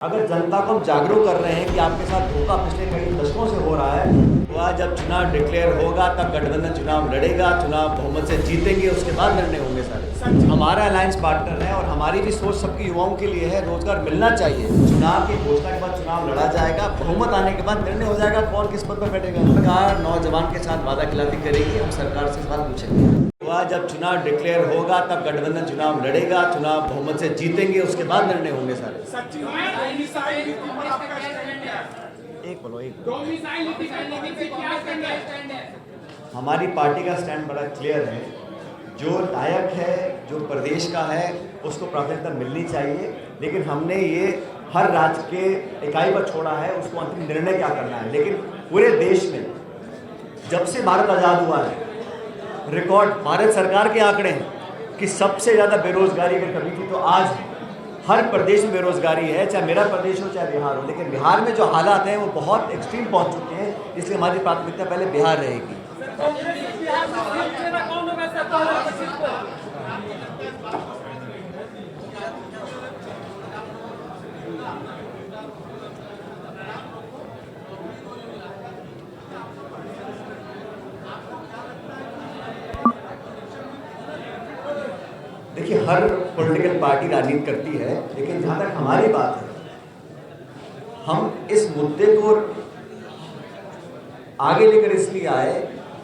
अगर जनता को हम जागरूक कर रहे हैं कि आपके साथ धोखा पिछले कई दशकों से हो रहा है, तो आज जब चुनाव डिक्लेयर होगा तब गठबंधन चुनाव लड़ेगा, चुनाव बहुमत से जीतेंगे, उसके बाद निर्णय होंगे सारे। हमारा अलायंस पार्टनर है और हमारी भी सोच सबकी युवाओं के लिए है, रोजगार मिलना चाहिए। चुनाव की घोषणा के बाद चुनाव लड़ा जाएगा, बहुमत आने के बाद निर्णय हो जाएगा कौन किस पद पर बैठेगा। सरकार नौजवान के साथ वादा खिलाफी करेगी, हम सरकार से बात पूछेंगे। जब चुनाव डिक्लेयर होगा तब गठबंधन चुनाव लड़ेगा, चुनाव बहुमत से जीतेंगे, उसके बाद निर्णय होंगे सारे। एक बोलो एक। हमारी पार्टी का स्टैंड बड़ा क्लियर है। जो लायक है, जो प्रदेश का है, उसको प्राथमिकता मिलनी चाहिए, लेकिन हमने ये हर राज्य के इकाई पर छोड़ा है, उसको अंतिम निर्णय क्या करना है। लेकिन पूरे देश में जब से भारत आज़ाद हुआ है, रिकॉर्ड भारत सरकार के आंकड़े हैं कि सबसे ज़्यादा बेरोजगारी अगर कभी थी तो आज हर प्रदेश में बेरोजगारी है, चाहे मेरा प्रदेश हो चाहे बिहार हो। लेकिन बिहार में जो हालात हैं वो बहुत एक्सट्रीम पहुंच चुके हैं, इसलिए हमारी प्राथमिकता पहले बिहार रहेगी। देखिए, हर पॉलिटिकल पार्टी राजनीति करती है, लेकिन जहाँ तक हमारी बात है, हम इस मुद्दे को आगे लेकर इसलिए आए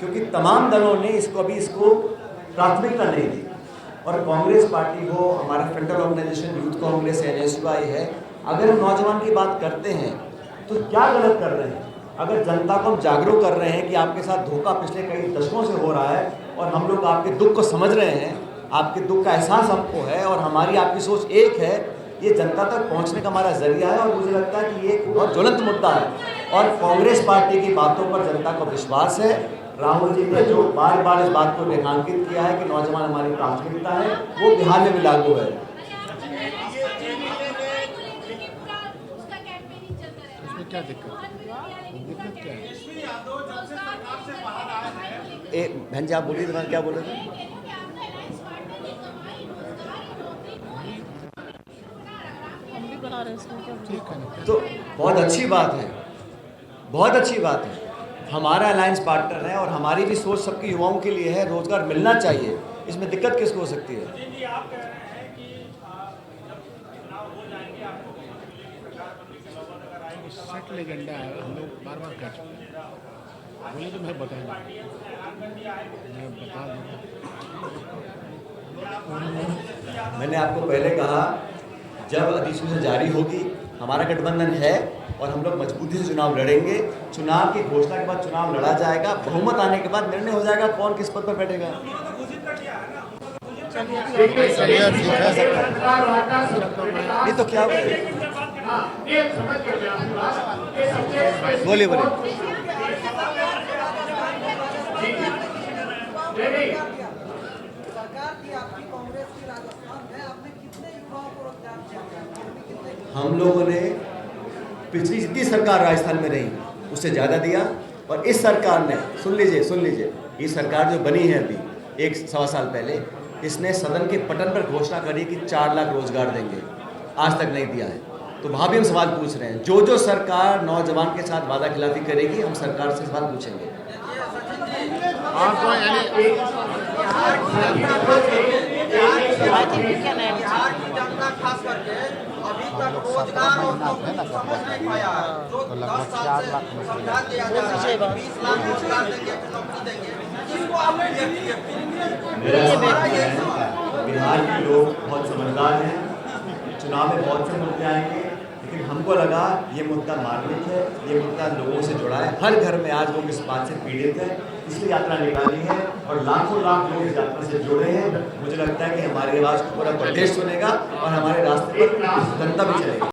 क्योंकि तमाम दलों ने इसको प्राथमिकता नहीं दी। और कांग्रेस पार्टी हो, हमारा frontal organisation youth Congress NSUI है, अगर हम नौजवान की बात करते हैं तो क्या गलत कर रहे हैं। अगर जनता को हम जागरूक कर रहे हैं कि आपके साथ धोखा पिछले कई दशकों से हो रहा है और हम लोग आपके दुख को समझ रहे हैं, आपके दुख का एहसास हमको है और हमारी आपकी सोच एक है, ये जनता तक पहुंचने का हमारा जरिया है। और मुझे लगता है कि ये एक बहुत ज्वलंत मुद्दा है और कांग्रेस पार्टी की बातों पर जनता को विश्वास है। राहुल जी ने जो बार बार इस बात को रेखांकित किया है कि नौजवान हमारी प्राथमिकता है, वो बिहार में भी लागू है। क्या दिक्कत क्या है? बहन जी आप बोलिए, तुम्हारा क्या बोले थे? तो बहुत अच्छी बात है, बहुत अच्छी बात है। हमारा अलायंस पार्टनर है और हमारी भी सोच सबकी युवाओं के लिए है, रोजगार मिलना चाहिए, इसमें दिक्कत किसको हो सकती है। सेटल एजेंडा है, हम लोग बार बार कह चुके हैं, बोले तो मैं बता दूँ। मैंने आपको पहले कहा, जब अधिसूचना जारी होगी, हमारा गठबंधन है और हम लोग मजबूती से चुनाव लड़ेंगे। चुनाव की घोषणा के बाद चुनाव लड़ा जाएगा, बहुमत आने के बाद निर्णय हो जाएगा कौन किस पद पर बैठेगा। नहीं तो क्या बोलिए बोलिए। हम लोगों ने पिछली जितनी सरकार राजस्थान में रही उससे ज़्यादा दिया और इस सरकार ने, सुन लीजिए, ये सरकार जो बनी है अभी 1-1.25 साल पहले, इसने सदन के पटन पर घोषणा करी कि 4 लाख रोजगार देंगे, आज तक नहीं दिया है। तो वहाँ भी हम सवाल पूछ रहे हैं, जो सरकार नौजवान के साथ वादा खिलाफी करेगी, हम सरकार से सवाल पूछेंगे। अभी तक रोजगार और नौकरी समझ नहीं पाया है। जो 10 साल से समझा दिया जा रहा है 20 लाख रोजगार देंगे, नौकरी देंगे, किसको आपने बिहार के लोग बहुत समझदार हैं, चुनाव में बहुत से मुद्दे आएंगे, लेकिन हमको लगा ये मुद्दा मार्मिक है, ये मुद्दा लोगों से जुड़ा है। हर घर में आज लोग इस बात से पीड़ित हैं, इसलिए यात्रा निकाली है और लाखों लाख लोग इस यात्रा से जुड़े हैं। मुझे लगता है कि हमारी आवाज़ पूरा प्रदेश सुनेगा और हमारे रास्ते पर जनता भी चलेगी।